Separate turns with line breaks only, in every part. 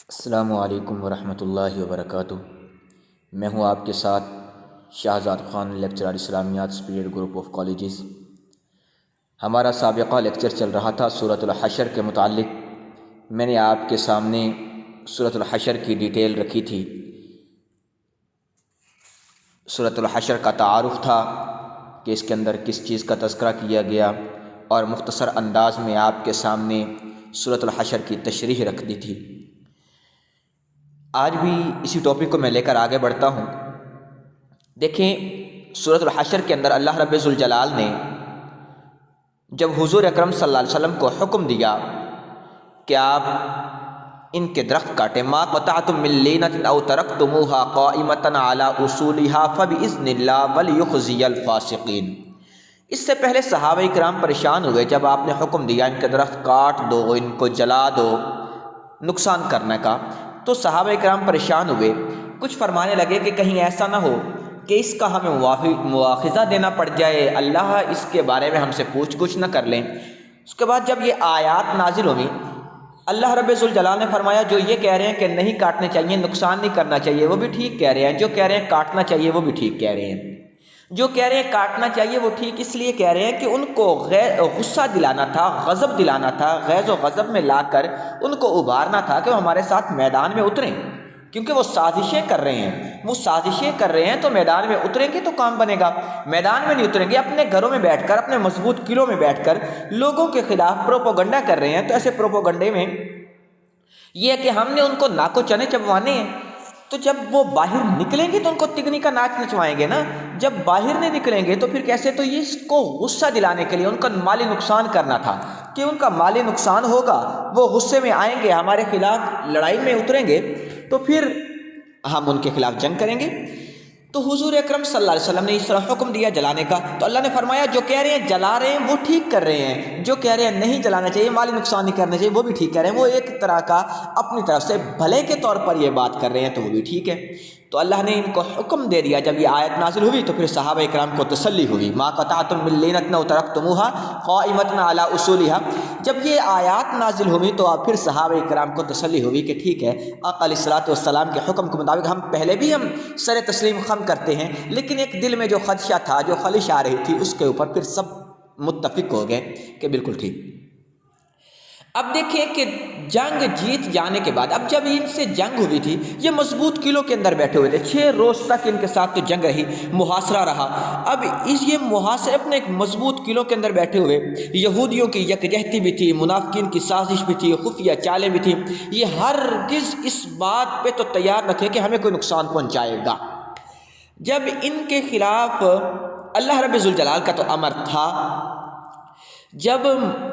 السلام علیکم ورحمۃ اللہ وبرکاتہ۔ میں ہوں آپ کے ساتھ شہزاد خان، لیکچرر اسلامیات، اسپیریٹ گروپ آف کالجز۔ ہمارا سابقہ لیکچر چل رہا تھا سورۃ الحشر کے متعلق۔ میں نے آپ کے سامنے سورۃ الحشر کی ڈیٹیل رکھی تھی۔ سورۃ الحشر کا تعارف تھا کہ اس کے اندر کس چیز کا تذکرہ کیا گیا، اور مختصر انداز میں آپ کے سامنے سورۃ الحشر کی تشریح رکھ دی تھی۔ آج بھی اسی ٹاپک کو میں لے کر آگے بڑھتا ہوں۔ دیکھیں، سورۃ الحشر کے اندر اللہ رب ذوالجلال نے جب حضور اکرم صلی اللہ علیہ وسلم کو حکم دیا کہ آپ ان کے درخت کاٹیں، ما قطعتم من لینۃ او ترکتموها قائمۃ علی اصولها فباذن اللہ ولیخزی الفاسقین۔ اس سے پہلے صحابہ کرام پریشان ہوئے جب آپ نے حکم دیا ان کے درخت کاٹ دو، ان کو جلا دو، نقصان کرنے کا، تو صحابہ کرام پریشان ہوئے۔ کچھ فرمانے لگے کہ کہیں ایسا نہ ہو کہ اس کا ہمیں مواخذہ دینا پڑ جائے، اللہ اس کے بارے میں ہم سے پوچھ گچھ نہ کر لیں۔ اس کے بعد جب یہ آیات نازل ہوئی، اللہ رب ذوالجلال نے فرمایا جو یہ کہہ رہے ہیں کہ نہیں کاٹنے چاہیے، نقصان نہیں کرنا چاہیے، وہ بھی ٹھیک کہہ رہے ہیں، جو کہہ رہے ہیں کاٹنا چاہیے وہ بھی ٹھیک کہہ رہے ہیں۔ جو کہہ رہے ہیں کاٹنا چاہیے وہ ٹھیک اس لیے کہہ رہے ہیں کہ ان کو غصہ دلانا تھا، غضب دلانا تھا، غیظ و غضب میں لا کر ان کو ابھارنا تھا کہ وہ ہمارے ساتھ میدان میں اتریں، کیونکہ وہ سازشیں کر رہے ہیں۔ وہ سازشیں کر رہے ہیں تو میدان میں اتریں گے تو کام بنے گا۔ میدان میں نہیں اتریں گے، اپنے گھروں میں بیٹھ کر، اپنے مضبوط قلعوں میں بیٹھ کر لوگوں کے خلاف پروپوگنڈا کر رہے ہیں۔ تو ایسے پروپوگنڈے میں یہ ہے کہ ہم نے ان کو ناکو چنے چبوانے ہیں، تو جب وہ باہر نکلیں گے تو ان کو تگنی کا ناچ نچوائیں گے نا۔ جب باہر نہیں نکلیں گے تو پھر کیسے؟ تو یہ اس کو غصہ دلانے کے لیے، ان کا مالی نقصان کرنا تھا کہ ان کا مالی نقصان ہوگا، وہ غصے میں آئیں گے، ہمارے خلاف لڑائی میں اتریں گے، تو پھر ہم ان کے خلاف جنگ کریں گے۔ تو حضور اکرم صلی اللہ علیہ وسلم نے اس طرح حکم دیا جلانے کا، تو اللہ نے فرمایا جو کہہ رہے ہیں جلا رہے ہیں وہ ٹھیک کر رہے ہیں، جو کہہ رہے ہیں نہیں جلانا چاہیے، مالی نقصان نہیں کرنا چاہیے، وہ بھی ٹھیک کر رہے ہیں۔ وہ ایک طرح کا اپنی طرف سے بھلے کے طور پر یہ بات کر رہے ہیں، تو وہ بھی ٹھیک ہے۔ تو اللہ نے ان کو حکم دے دیا۔ جب یہ آیت نازل ہوئی تو پھر صحابہ کرام کو تسلی ہوئی، ما قطعتم من لینۃ او ترکتموها قائمۃ علی اصولها۔ جب یہ آیات نازل ہوئی تو پھر صحابہ کرام کو تسلی ہوئی کہ ٹھیک ہے، آقا علیہ الصلوۃ والسلام کے حکم کے مطابق ہم پہلے بھی ہم سر تسلیم خم کرتے ہیں، لیکن ایک دل میں جو خدشہ تھا، جو خلش آ رہی تھی، اس کے اوپر پھر سب متفق ہو گئے کہ بالکل ٹھیک۔ اب دیکھیں کہ جنگ جیت جانے کے بعد، اب جب ان سے جنگ ہوئی تھی، یہ مضبوط قلعوں کے اندر بیٹھے ہوئے تھے، 6 روز تک ان کے ساتھ تو جنگ رہی، محاصرہ رہا۔ اب یہ محاصرے اپنے ایک مضبوط قلعوں کے اندر بیٹھے ہوئے، یہودیوں کی یکجہتی بھی تھی، منافقین کی سازش بھی تھی، خفیہ چالیں بھی تھیں۔ یہ ہرگز اس بات پہ تو تیار نہ تھے کہ ہمیں کوئی نقصان پہنچائے گا۔ جب ان کے خلاف اللہ رب ذوالجلال کا تو امر تھا، جب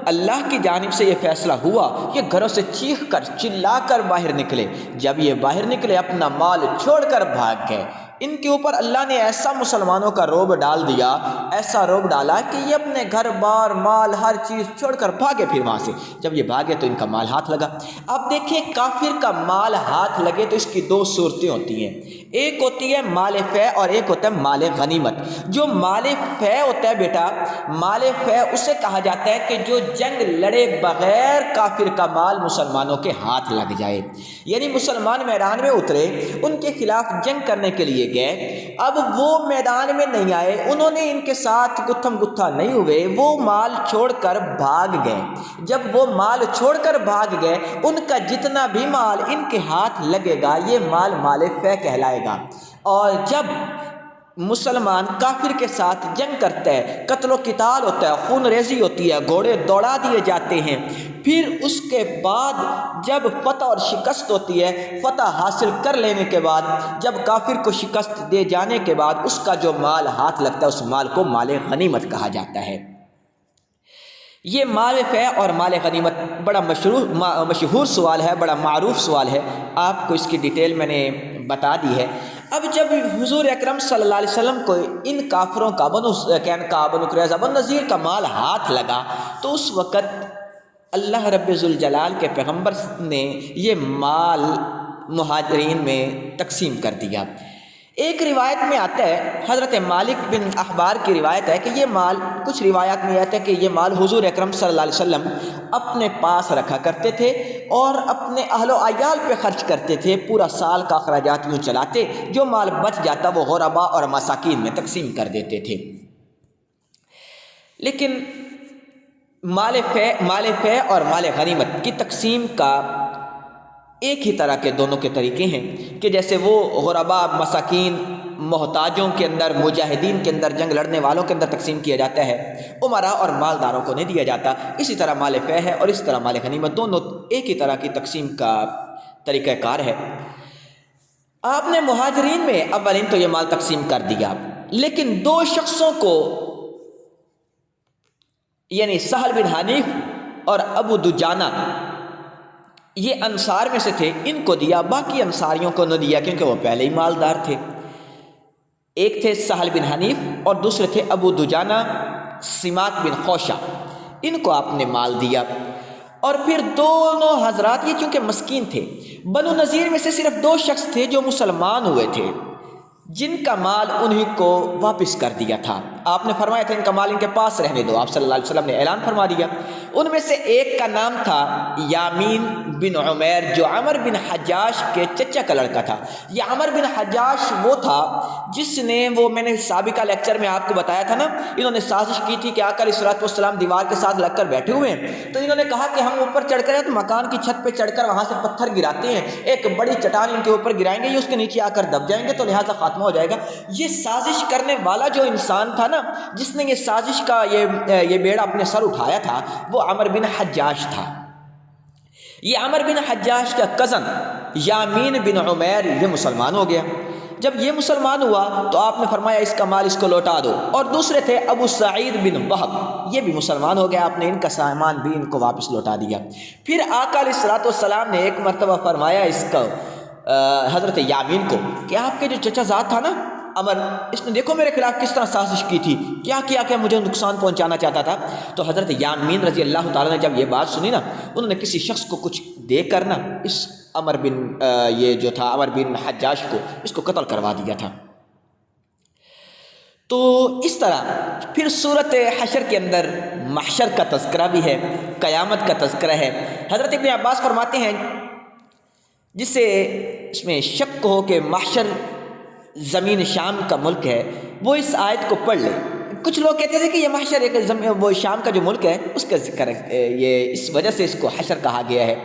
اللہ کی جانب سے یہ فیصلہ ہوا، یہ گھروں سے چیخ کر چلا کر باہر نکلے۔ جب یہ باہر نکلے اپنا مال چھوڑ کر بھاگ گئے۔ ان کے اوپر اللہ نے ایسا مسلمانوں کا رعب ڈال دیا، ایسا رعب ڈالا کہ یہ اپنے گھر بار مال ہر چیز چھوڑ کر بھاگے۔ پھر وہاں سے جب یہ بھاگے تو ان کا مال ہاتھ لگا۔ اب دیکھیں، کافر کا مال ہاتھ لگے تو اس کی 2 صورتیں ہوتی ہیں، ایک ہوتی ہے مال فے اور ایک ہوتا ہے مال غنیمت۔ جو مال فے ہوتا ہے بیٹا، مال فے اسے کہا جاتا ہے کہ جو جنگ لڑے بغیر کافر کا مال مسلمانوں کے ہاتھ لگ جائے، یعنی مسلمان میدان میں اترے، ان کے خلاف جنگ کرنے کے لیے گئے، اب وہ میدان میں نہیں آئے، انہوں نے ان کے ساتھ گتھم گتھا نہیں ہوئے، وہ مال چھوڑ کر بھاگ گئے۔ جب وہ مال چھوڑ کر بھاگ گئے، ان کا جتنا بھی مال ان کے ہاتھ لگے گا، یہ مال مال فے کہلائے گا۔ اور جب مسلمان کافر کے ساتھ جنگ کرتا ہے، قتل و قتال ہوتا ہے، خون ریزی ہوتی ہے، گھوڑے دوڑا دیے جاتے ہیں، پھر اس کے بعد جب فتح اور شکست ہوتی ہے، فتح حاصل کر لینے کے بعد، جب کافر کو شکست دے جانے کے بعد اس کا جو مال ہاتھ لگتا ہے، اس مال کو مال غنیمت کہا جاتا ہے۔ یہ مال فے اور مال غنیمت بڑا مشہور سوال ہے، بڑا معروف سوال ہے، آپ کو اس کی ڈیٹیل میں نے بتا دی ہے۔ اب جب حضور اکرم صلی اللہ علیہ وسلم کو ان کافروں کا بنو قینقاع، بنو قریظہ، بنو نذیر کا مال ہاتھ لگا، تو اس وقت اللہ رب ذوالجلال کے پیغمبر نے یہ مال مہاجرین میں تقسیم کر دیا۔ ایک روایت میں آتا ہے، حضرت مالک بن احبار کی روایت ہے کہ یہ مال، کچھ روایات میں آتا ہے کہ یہ مال حضور اکرم صلی اللہ علیہ وسلم اپنے پاس رکھا کرتے تھے اور اپنے اہل و عیال پہ خرچ کرتے تھے، پورا سال کا اخراجات یوں چلاتے، جو مال بچ جاتا وہ غربا اور مساکین میں تقسیم کر دیتے تھے۔ لیکن مال فے اور مال غنیمت کی تقسیم کا ایک ہی طرح کے دونوں کے طریقے ہیں کہ جیسے وہ غربا، مساکین، محتاجوں کے اندر، مجاہدین کے اندر، جنگ لڑنے والوں کے اندر تقسیم کیا جاتا ہے، عمراء اور مالداروں کو نہیں دیا جاتا، اسی طرح مال فے ہے اور اس طرح مال غنیمت، دونوں ایک ہی طرح کی تقسیم کا طریقہ کار ہے۔ آپ نے مہاجرین میں اولین تو یہ مال تقسیم کر دیا، لیکن دو شخصوں کو، یعنی سہل بن حنیف اور ابو دجانہ، یہ انصار میں سے تھے، ان کو دیا، باقی انصاریوں کو نہ دیا کیونکہ وہ پہلے ہی مالدار تھے۔ ایک تھے سہل بن حنیف اور دوسرے تھے ابو دجانہ سماک بن خوشہ، ان کو آپ نے مال دیا۔ اور پھر دونوں حضرات یہ چونکہ مسکین تھے، بنو نذیر میں سے صرف دو شخص تھے جو مسلمان ہوئے تھے، جن کا مال انہی کو واپس کر دیا تھا۔ آپ نے فرمایا تھا ان کا مال ان کے پاس رہنے دو، آپ صلی اللہ علیہ وسلم نے اعلان فرما دیا۔ ان میں سے ایک کا نام تھا یامین بن عمیر، جو عمر بن حجاج کے چچا کا لڑکا تھا۔ یہ عمر بن حجاج وہ تھا جس نے، وہ میں نے سابقہ لیکچر میں آپ کو بتایا تھا نا، انہوں نے سازش کی تھی کہ آقا علیہ الصلوۃ والسلام دیوار کے ساتھ لگ کر بیٹھے ہوئے ہیں، تو انہوں نے کہا کہ ہم اوپر چڑھ کر، تو مکان کی چھت پہ چڑھ کر وہاں سے پتھر گراتے ہیں، ایک بڑی چٹان ان کے اوپر گرائیں گے، یہ اس کے نیچے آ کر دب جائیں گے، تو لہٰذا خاتمہ ہو جائے گا۔ یہ سازش کرنے والا جو انسان تھا نا، جس نے یہ سازش کا یہ بیڑا اپنے سر اٹھایا تھا، وہ عمر بن حجاج تھا۔ یہ عمر بن حجاج کا کزن یامین بن عمیر یہ مسلمان ہو گیا۔ جب یہ مسلمان ہوا تو آپ نے فرمایا اس کا مال اس کو لوٹا دو۔ اور دوسرے تھے ابو سعید بن وہب، یہ بھی مسلمان ہو گیا، آپ نے ان کا سامان بھی ان کو واپس لوٹا دیا۔ پھر آقا علیہ الصلوۃ والسلام نے ایک مرتبہ فرمایا اس کو، حضرت یامین کو، کہ آپ کے جو چچا زاد تھا نا عمر، اس نے دیکھو میرے خلاف کس طرح سازش کی تھی، کیا کیا کہ مجھے نقصان پہنچانا چاہتا تھا۔ تو حضرت یامین رضی اللہ تعالیٰ نے جب یہ بات سنی نا، انہوں نے کسی شخص کو کچھ دے کر نا اس عمر بن یہ جو تھا عمر بن حجاج کو، اس کو قتل کروا دیا تھا۔ تو اس طرح پھر صورت حشر کے اندر محشر کا تذکرہ بھی ہے، قیامت کا تذکرہ ہے۔ حضرت ابن عباس فرماتے ہیں، جس سے اس میں شک ہو کہ محشر زمین شام کا ملک ہے، وہ اس آیت کو پڑھ لے۔ کچھ لوگ کہتے تھے کہ یہ محشر ایک وہ شام کا جو ملک ہے اس کا ذکر ہے، یہ اس وجہ سے اس کو حشر کہا گیا ہے۔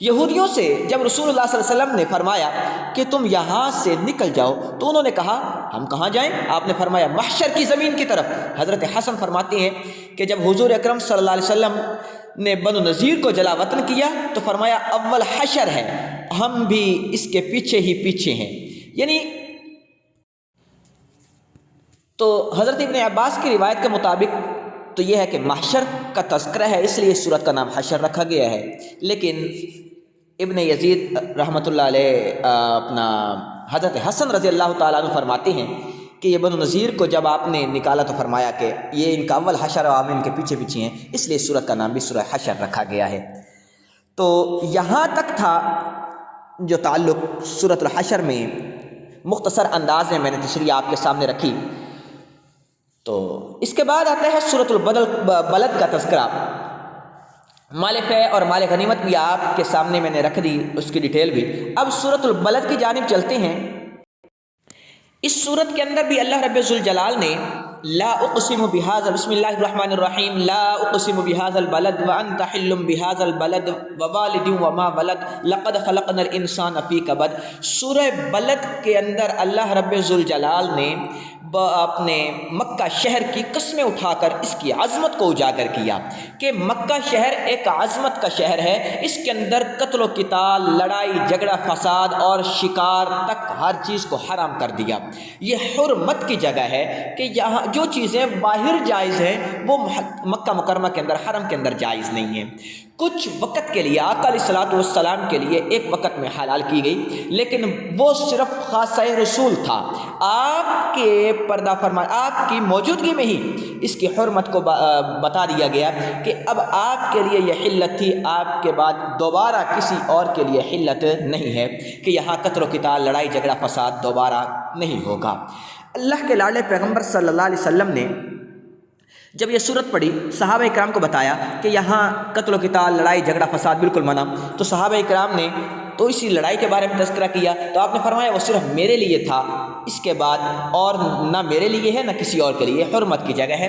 یہودیوں سے جب رسول اللہ صلی اللہ علیہ وسلم نے فرمایا کہ تم یہاں سے نکل جاؤ، تو انہوں نے کہا ہم کہاں جائیں؟ آپ نے فرمایا محشر کی زمین کی طرف۔ حضرت حسن فرماتے ہیں کہ جب حضور اکرم صلی اللہ علیہ وسلم نے بنو نذیر کو جلا وطن کیا تو فرمایا اول حشر ہے، ہم بھی اس کے پیچھے ہی پیچھے ہیں۔ یعنی تو حضرت ابن عباس کی روایت کے مطابق تو یہ ہے کہ محشر کا تذکرہ ہے، اس لیے اس سورت کا نام حشر رکھا گیا ہے۔ لیکن ابن یزید رحمۃ اللہ علیہ اپنا حضرت حسن رضی اللہ تعالیٰ عنہ فرماتے ہیں کہ یہ بنو نذیر کو جب آپ نے نکالا تو فرمایا کہ یہ ان کا اول حشر اور ہم ان کے پیچھے پیچھے ہیں، اس لیے اس سورت کا نام بھی سورہ حشر رکھا گیا ہے۔ تو یہاں تک تھا جو تعلق سورۃ الحشر میں، مختصر انداز میں میں نے تشریح آپ کے سامنے رکھی۔ تو اس کے بعد آتا ہے سورۃ البلد کا تذکرہ۔ مال فے اور مال غنیمت بھی آپ کے سامنے میں نے رکھ دی، اس کی ڈیٹیل بھی۔ اب سورۃ البلد کی جانب چلتے ہیں۔ اس سورت کے اندر بھی اللہ رب ذوالجلال نے لا اقسم بهذا، بسم اللہ الرحمن الرحیم، لا اقسم بهذا البلد وانت حل بهذا البلد ووالد وما ولد لقد خلقنا الانسان فی کبد۔ سورہ بلد کے اندر اللہ رب ذوالجلال نے اپنے مکہ شہر کی قسمیں اٹھا کر اس کی عظمت کو اجاگر کیا کہ مکہ شہر ایک عظمت کا شہر ہے، اس کے اندر قتل و قتال، لڑائی جھگڑا، فساد اور شکار تک ہر چیز کو حرام کر دیا۔ یہ حرمت کی جگہ ہے کہ یہاں جو چیزیں باہر جائز ہیں وہ مکہ مکرمہ کے اندر، حرم کے اندر جائز نہیں ہیں۔ کچھ وقت کے لیے آقا علیہ الصلوۃ والسلام کے لیے ایک وقت میں حلال کی گئی، لیکن وہ صرف خاصہ رسول تھا۔ آپ کے پردہ فرمایا، آپ کی موجودگی میں ہی اس کی حرمت کو بتا دیا گیا کہ اب آپ کے لیے یہ حلت تھی، آپ کے بعد دوبارہ کسی اور کے لیے حلت نہیں ہے کہ یہاں قتل و قتال، لڑائی جھگڑا فساد دوبارہ نہیں ہوگا۔ اللہ کے لاڈلے پیغمبر صلی اللہ علیہ وسلم نے جب یہ صورت پڑھی، صحابہ اکرام کو بتایا کہ یہاں قتل و قتال، لڑائی جھگڑا فساد بالکل منع، تو صحابہ اکرام نے تو اسی لڑائی کے بارے میں تذکرہ کیا، تو آپ نے فرمایا وہ صرف میرے لیے تھا، اس کے بعد اور نہ میرے لیے ہے نہ کسی اور کے لیے، حرمت کی جگہ ہے۔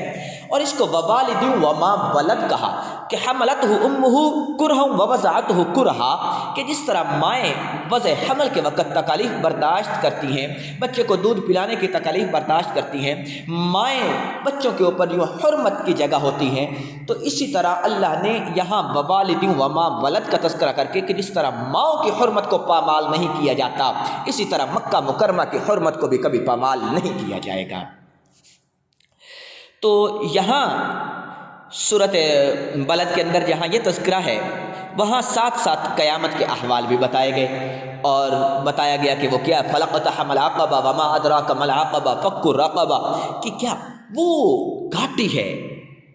اور اس کو ووالد وما ولد کہا کہ حملتہ امہ کرہا ووضعتہ کرہا، کہ جس طرح مائیں وضع حمل کے وقت تکالیف برداشت کرتی ہیں، بچے کو دودھ پلانے کی تکالیف برداشت کرتی ہیں، مائیں بچوں کے اوپر جو حرمت کی جگہ ہوتی ہیں، تو اسی طرح اللہ نے یہاں ووالد وما ولد کا تذکرہ کر کے کہ جس طرح ماؤں کی حرمت کو پامال نہیں کیا جاتا، اسی طرح مکہ مکرمہ کی حرمت کو بھی کبھی پامال نہیں کیا جائے گا۔ تو یہاں سورۃ بلد کے اندر جہاں یہ تذکرہ ہے، وہاں ساتھ ساتھ قیامت کے احوال بھی بتائے گئے، اور بتایا گیا کہ وہ کیا، فلقتحم العقبہ وما ادراک ما العقبہ فک الرقبہ، کہ کیا وہ گھاٹی ہے،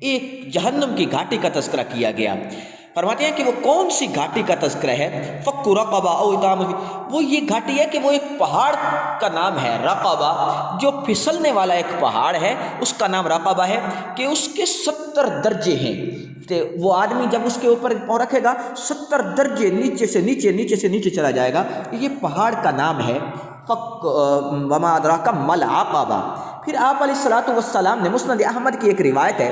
ایک جہنم کی گھاٹی کا تذکرہ کیا گیا۔ فرماتے ہیں کہ وہ کون سی گھاٹی کا تذکرہ ہے، فک رقبہ او اطعام، وہ یہ گھاٹی ہے کہ وہ ایک پہاڑ کا نام ہے رقبہ، جو پھسلنے والا ایک پہاڑ ہے، اس کا نام رقبہ ہے، کہ اس کے 70 درجے ہیں، کہ وہ آدمی جب اس کے اوپر پاؤں رکھے گا 70 درجے نیچے سے نیچے نیچے سے نیچے چلا جائے گا، یہ پہاڑ کا نام ہے فک وما ادراک ما العقبہ۔ پھر آپ علیہ الصلوۃ والسلام نے، مسند احمد کی ایک روایت ہے،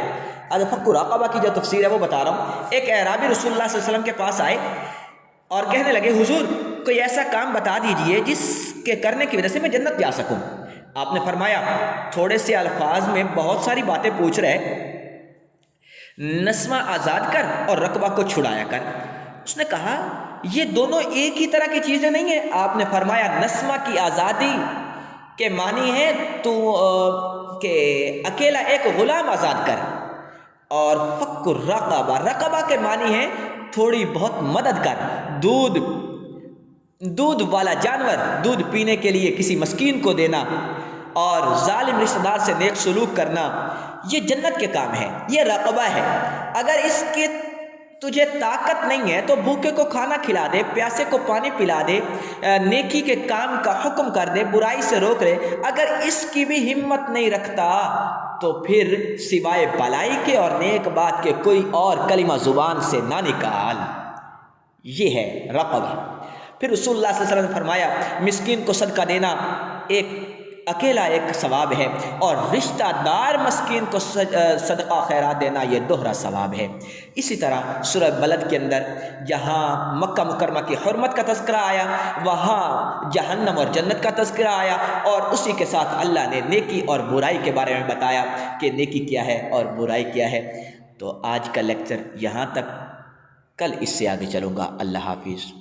آج فک رقبہ کی جو تفسیر ہے وہ بتا رہا ہوں، ایک اعرابی رسول اللہ صلی اللہ علیہ وسلم کے پاس آئے اور کہنے لگے، حضور کوئی ایسا کام بتا دیجئے جس کے کرنے کی وجہ سے میں جنت جا سکوں۔ آپ نے فرمایا، تھوڑے سے الفاظ میں بہت ساری باتیں پوچھ رہے، نسمہ آزاد کر اور رقبہ کو چھڑایا کر۔ اس نے کہا یہ دونوں ایک ہی طرح کی چیزیں نہیں ہیں۔ آپ نے فرمایا نسمہ کی آزادی کے معنی ہے تو کہ اکیلا ایک غلام آزاد کر، اور فک الرقبہ، رقبہ کے معنی ہے تھوڑی بہت مدد کر، دودھ والا جانور دودھ پینے کے لیے کسی مسکین کو دینا، اور ظالم رشتہ دار سے نیک سلوک کرنا، یہ جنت کے کام ہے، یہ رقبہ ہے۔ اگر اس کی تجھے طاقت نہیں ہے تو بھوکے کو کھانا کھلا دے، پیاسے کو پانی پلا دے، نیکی کے کام کا حکم کر دے، برائی سے روک لے۔ اگر اس کی بھی ہمت نہیں رکھتا تو پھر سوائے بلائی کے اور نیک بات کے کوئی اور کلمہ زبان سے نہ نکال، یہ ہے رقبہ۔ پھر رسول اللہ صلی اللہ علیہ وسلم نے فرمایا مسکین کو صدقہ دینا ایک اکیلا ایک ثواب ہے، اور رشتہ دار مسکین کو صدقہ خیرات دینا یہ دوہرا ثواب ہے۔ اسی طرح سورہ بلد کے اندر جہاں مکہ مکرمہ کی حرمت کا تذکرہ آیا، وہاں جہنم اور جنت کا تذکرہ آیا، اور اسی کے ساتھ اللہ نے نیکی اور برائی کے بارے میں بتایا کہ نیکی کیا ہے اور برائی کیا ہے۔ تو آج کا لیکچر یہاں تک، کل اس سے آگے چلوں گا۔ اللہ حافظ۔